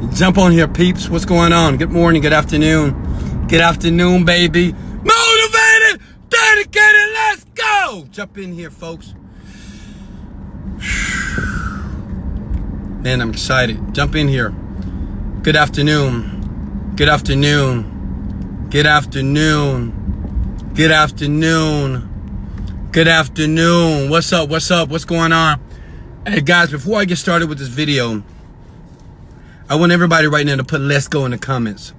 Jump on here, peeps. What's going on? Good morning, good afternoon. Good afternoon, baby. Motivated, dedicated, let's go. Jump in here, folks. Man, I'm excited. Jump in here. Good afternoon. Good afternoon. Good afternoon. Good afternoon. Good afternoon. What's up? What's up? What's going on? Hey, guys, before I get started with this video, I want everybody right now to put "let's go" in the comments.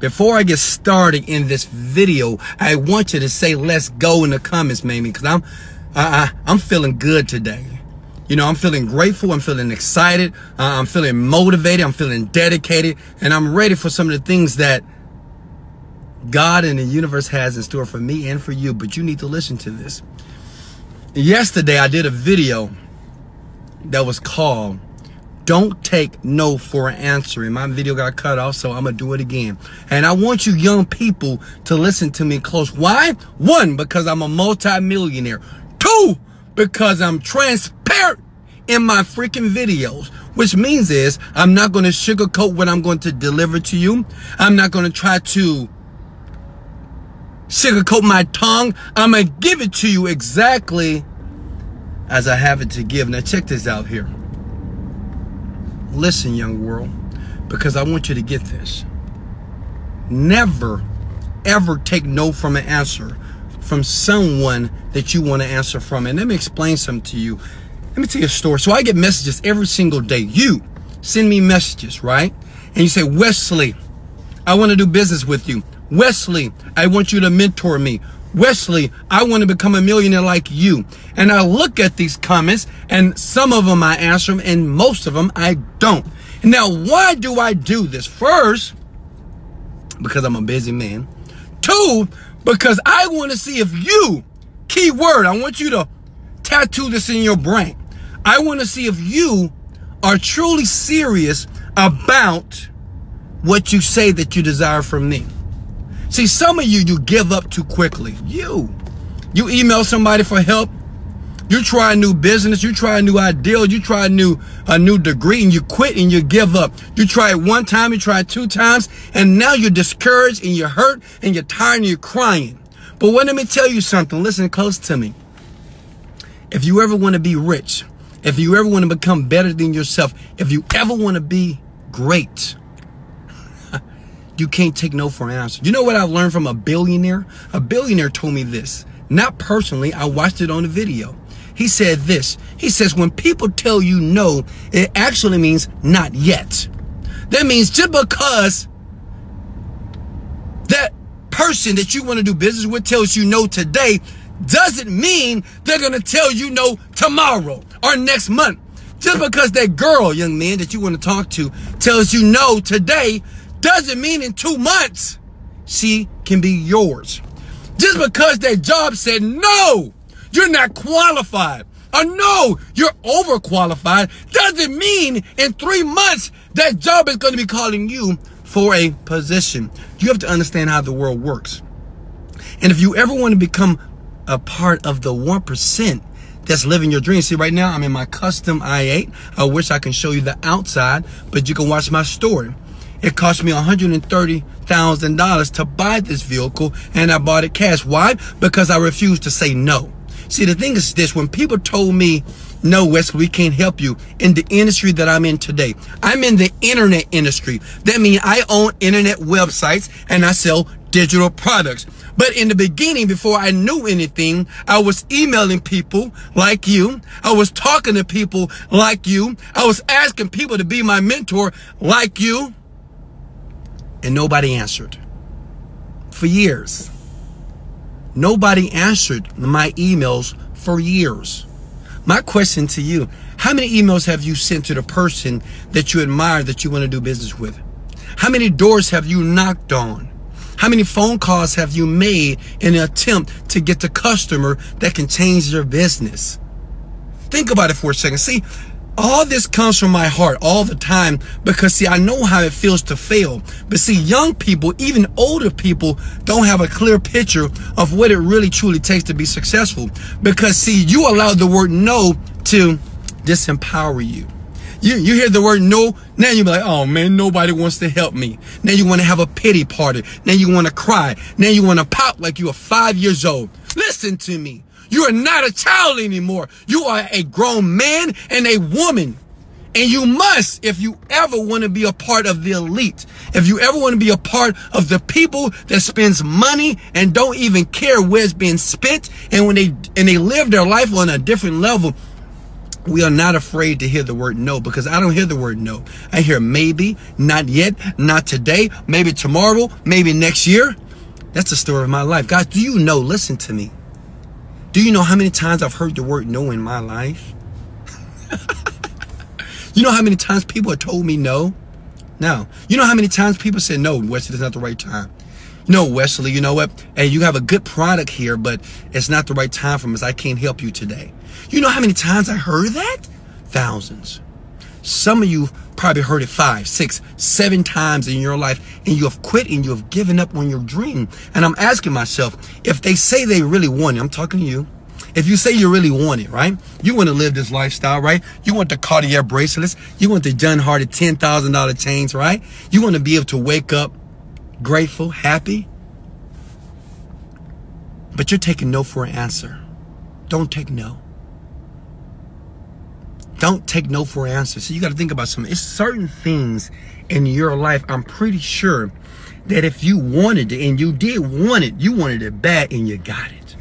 Before I get started in this video, I want you to say "let's go" in the comments, maybe, because I'm feeling good today. You know, I'm feeling grateful. I'm feeling excited. I'm feeling motivated. I'm feeling dedicated, and I'm ready for some of the things that God and the universe has in store for me and for you. But you need to listen to this. Yesterday, I did a video that was called "Don't Take No for an Answer," and my video got cut off, so I'm gonna do it again. And I want you young people to listen to me close. Why? One, because I'm a multi-millionaire. Two, because I'm transparent in my freaking videos, which means is I'm not going to sugarcoat what I'm going to deliver to you. I'm not going to try to sugarcoat my tongue. I'm going to give it to you exactly as I have it to give. Now check this out here. Listen, young world, because I want you to get this. Never, ever take no from an answer from someone that you want to answer from. And let me explain something to you. Let me tell you a story. So I get messages every single day. You send me messages, right? And you say, "Wesley, I want to do business with you. Wesley, I want you to mentor me. Wesley, I want to become a millionaire like you." And I look at these comments, and some of them I answer them, and most of them I don't. Now, why do I do this? First, because I'm a busy man. Two, because I want to see if you, key word, I want you to tattoo this in your brain. I want to see if you are truly serious about what you say that you desire from me. See, some of you give up too quickly. You email somebody for help. You try a new business. You try a new ideal. You try a new degree, and you quit and you give up. You try it one time. You try it two times. And now you're discouraged and you're hurt and you're tired and you're crying. But let me tell you something. Listen close to me. If you ever want to be rich, if you ever want to become better than yourself, if you ever want to be great, you can't take no for an answer. You know what I've learned from a billionaire? A billionaire told me this. Not personally. I watched it on the video. He said this. He says, when people tell you no, it actually means not yet. That means just because that person that you want to do business with tells you no today doesn't mean they're going to tell you no tomorrow or next month. Just because that girl, young man, that you want to talk to tells you no today doesn't mean in 2 months she can be yours. Just because that job said no, you're not qualified, or no, you're overqualified, doesn't mean in 3 months that job is going to be calling you for a position. You have to understand how the world works. And if you ever want to become a part of the 1% that's living your dream. See, right now I'm in my custom i8. I wish I can show you the outside, but you can watch my story. It cost me $130,000 to buy this vehicle, and I bought it cash. Why? Because I refused to say no. See, the thing is this. When people told me, "No, Wesley, we can't help you," in the industry that I'm in today, I'm in the internet industry. That means I own internet websites and I sell digital products. But in the beginning, before I knew anything, I was emailing people like you. I was talking to people like you. I was asking people to be my mentor like you. And nobody answered. For years. Nobody answered my emails for years. My question to you, how many emails have you sent to the person that you admire, that you want to do business with? How many doors have you knocked on? How many phone calls have you made in an attempt to get the customer that can change your business? Think about it for a second. See, all this comes from my heart all the time because, see, I know how it feels to fail. But see, young people, even older people, don't have a clear picture of what it really truly takes to be successful. Because, see, you allow the word no to disempower you. You hear the word no, now you be like, oh man, nobody wants to help me. Now you want to have a pity party. Now you want to cry. Now you want to pout like you are 5 years old. Listen to me. You are not a child anymore. You are a grown man and a woman. And you must, if you ever want to be a part of the elite, if you ever want to be a part of the people that spends money and don't even care where it's being spent, and when they live their life on a different level, we are not afraid to hear the word no, because I don't hear the word no. I hear maybe, not yet, not today, maybe tomorrow, maybe next year. That's the story of my life. Guys, do you know, listen to me. Do you know how many times I've heard the word no in my life? You know how many times people have told me no? No. You know how many times people said, no, Wesley, it's not the right time. No, Wesley, you know what? Hey, you have a good product here, but it's not the right time for us. I can't help you today. You know how many times I heard that? Thousands. Some of you probably heard it 5, 6, 7 times in your life, and you have quit and you have given up on your dream. And I'm asking myself, if they say they really want it, I'm talking to you. If you say you really want it, right? You want to live this lifestyle, right? You want the Cartier bracelets. You want the John Hardy $10,000 chains, right? You want to be able to wake up grateful, happy. But you're taking no for an answer. Don't take no. Don't take no for an answer. So you got to think about something. It's certain things in your life, I'm pretty sure that if you wanted it, and you did want it, you wanted it bad and you got it.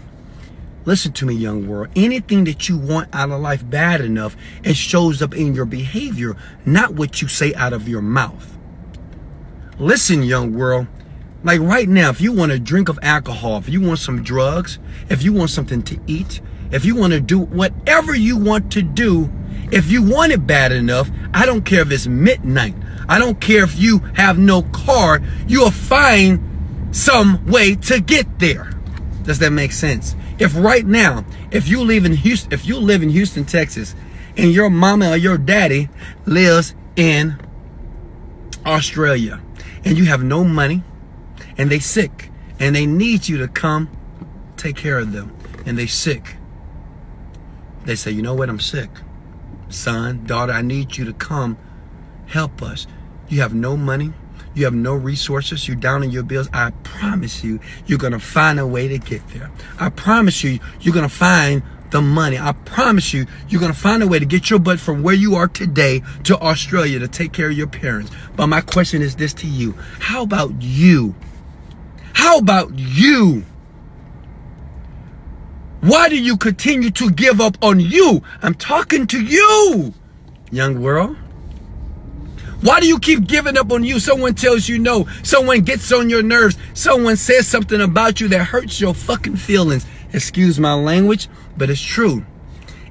Listen to me, young world. Anything that you want out of life bad enough, it shows up in your behavior, not what you say out of your mouth. Listen, young world. Like right now, if you want a drink of alcohol, if you want some drugs, if you want something to eat, if you want to do whatever you want to do, if you want it bad enough, I don't care if it's midnight. I don't care if you have no car, you'll find some way to get there. Does that make sense? If right now, if you live in Houston, Texas, and your mama or your daddy lives in Australia, and you have no money, and they sick, and they need you to come take care of them, and they sick, they say, you know what, I'm sick. Son, daughter, I need you to come help us. You have no money. You have no resources. You're down in your bills. I promise you, you're going to find a way to get there. I promise you, you're going to find the money. I promise you, you're going to find a way to get your butt from where you are today to Australia to take care of your parents. But my question is this to you. How about you? How about you? Why do you continue to give up on you? I'm talking to you, young world. Why do you keep giving up on you? Someone tells you no. Someone gets on your nerves. Someone says something about you that hurts your fucking feelings. Excuse my language, but it's true.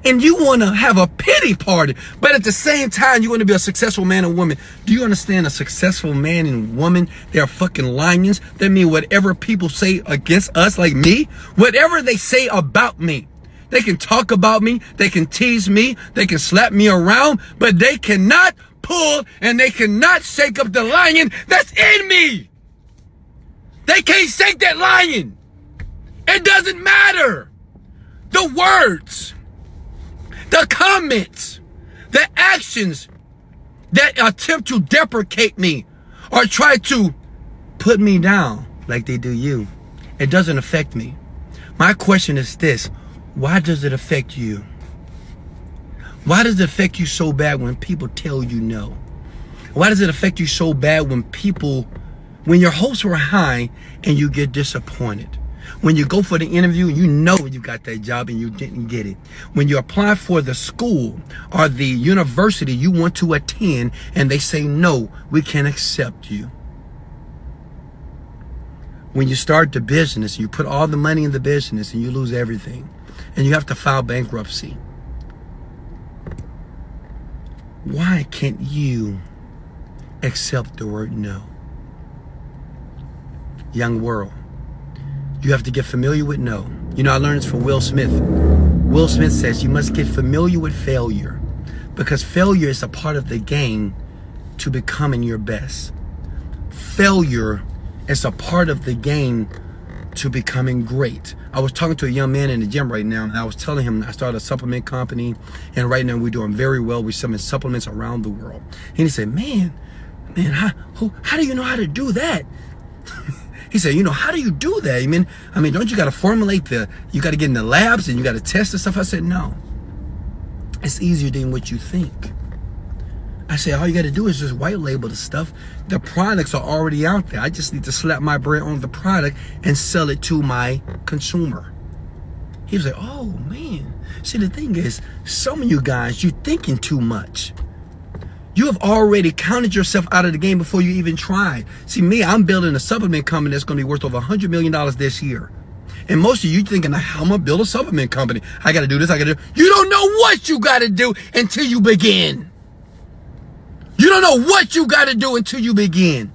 And you want to have a pity party, but at the same time, you want to be a successful man or woman. Do you understand a successful man and woman? They're fucking lions. That mean whatever people say against us, like me, whatever they say about me, they can talk about me, they can tease me, they can slap me around, but they cannot pull and they cannot shake up the lion that's in me. They can't shake that lion. It doesn't matter. The words, the comments, the actions that attempt to deprecate me or try to put me down like they do you, it doesn't affect me. My question is this: why does it affect you? Why does it affect you so bad when people tell you no? Why does it affect you so bad when your hopes were high and you get disappointed? When you go for the interview, you know you got that job and you didn't get it. When you apply for the school or the university you want to attend and they say, no, we can't accept you. When you start the business, you put all the money in the business and you lose everything. And you have to file bankruptcy. Why can't you accept the word no? Young world, you have to get familiar with no. You know, I learned this from Will Smith. Will Smith says you must get familiar with failure because failure is a part of the game to becoming your best. Failure is a part of the game to becoming great. I was talking to a young man in the gym right now, and I was telling him I started a supplement company, and right now we're doing very well. We're selling supplements around the world. And he said, man, how do you know how to do that? He said, how do you do that? I mean, don't you got to formulate you got to get in the labs and you got to test the stuff? I said, no. It's easier than what you think. I said, all you got to do is just white label the stuff. The products are already out there. I just need to slap my brand on the product and sell it to my consumer. He was like, oh, man. See, the thing is, some of you guys, you're thinking too much. You have already counted yourself out of the game before you even tried. See, me, I'm building a supplement company that's going to be worth over $100 million this year. And most of you thinking, how am I going to build a supplement company? I got to do this, I got to do. You don't know what you got to do until you begin. You don't know what you got to do until you begin.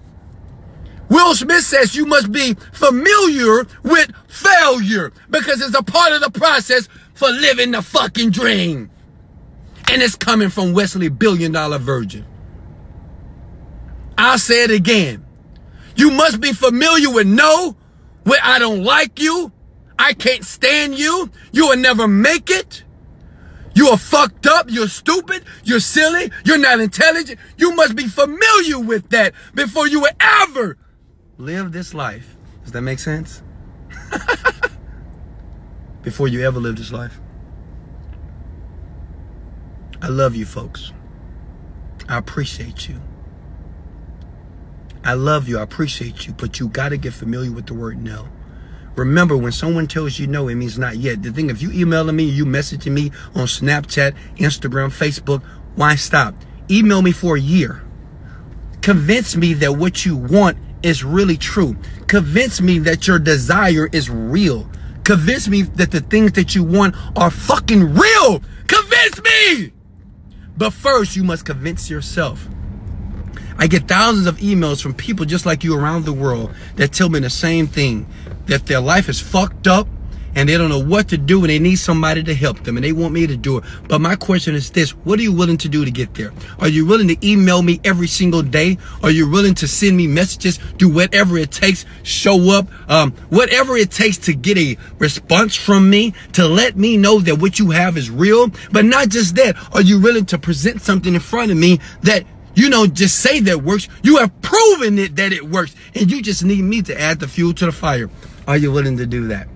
Will Smith says you must be familiar with failure because it's a part of the process for living the fucking dream. And it's coming from Wesley Virgin. I'll say it again. You must be familiar with no, with I don't like you, I can't stand you, you will never make it, you are fucked up, you're stupid, you're silly, you're not intelligent. You must be familiar with that before you will ever live this life. Does that make sense? Before you ever live this life. I love you, folks. I appreciate you. I love you. I appreciate you. But you got to get familiar with the word no. Remember, when someone tells you no, it means not yet. The thing, if you emailing me, you messaging me on Snapchat, Instagram, Facebook, why stop? Email me for a year. Convince me that what you want is really true. Convince me that your desire is real. Convince me that the things that you want are fucking real. Convince me! But first, you must convince yourself. I get thousands of emails from people just like you around the world that tell me the same thing, that their life is fucked up and they don't know what to do and they need somebody to help them and they want me to do it. But my question is this: what are you willing to do to get there? Are you willing to email me every single day? Are you willing to send me messages, do whatever it takes, show up, whatever it takes to get a response from me, to let me know that what you have is real? But not just that, are you willing to present something in front of me that, just say that works? You have proven it that it works, and you just need me to add the fuel to the fire. Are you willing to do that?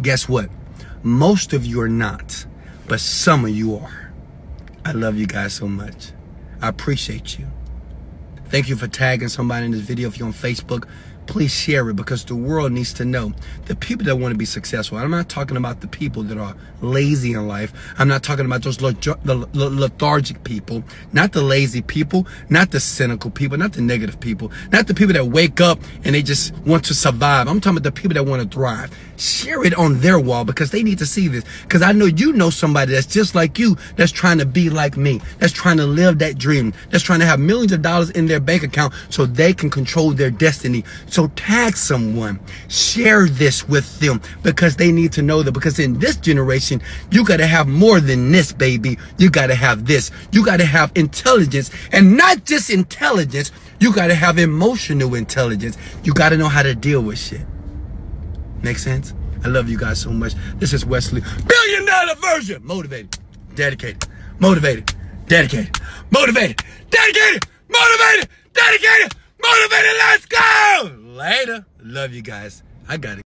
Guess what? Most of you are not, but some of you are. I love you guys so much. I appreciate you. Thank you for tagging somebody in this video. If you're on Facebook, please share it, because the world needs to know the people that want to be successful. I'm not talking about the people that are lazy in life. I'm not talking about those lethargic people, not the lazy people, not the cynical people, not the negative people, not the people that wake up and they just want to survive. I'm talking about the people that want to thrive. Share it on their wall, because they need to see this. Because I know you know somebody that's just like you, that's trying to be like me, that's trying to live that dream, that's trying to have millions of dollars in their bank account so they can control their destiny. So tag someone, share this with them, because they need to know that. Because in this generation, you got to have more than this, baby. You got to have this. You got to have intelligence, and not just intelligence. You got to have emotional intelligence. You got to know how to deal with shit. Make sense? I love you guys so much. This is Wesley, $1 billion Virgin. Motivated, dedicated, motivated, dedicated, motivated, dedicated, motivated, dedicated, motivated. Let's go. Later. Love you guys. I got it.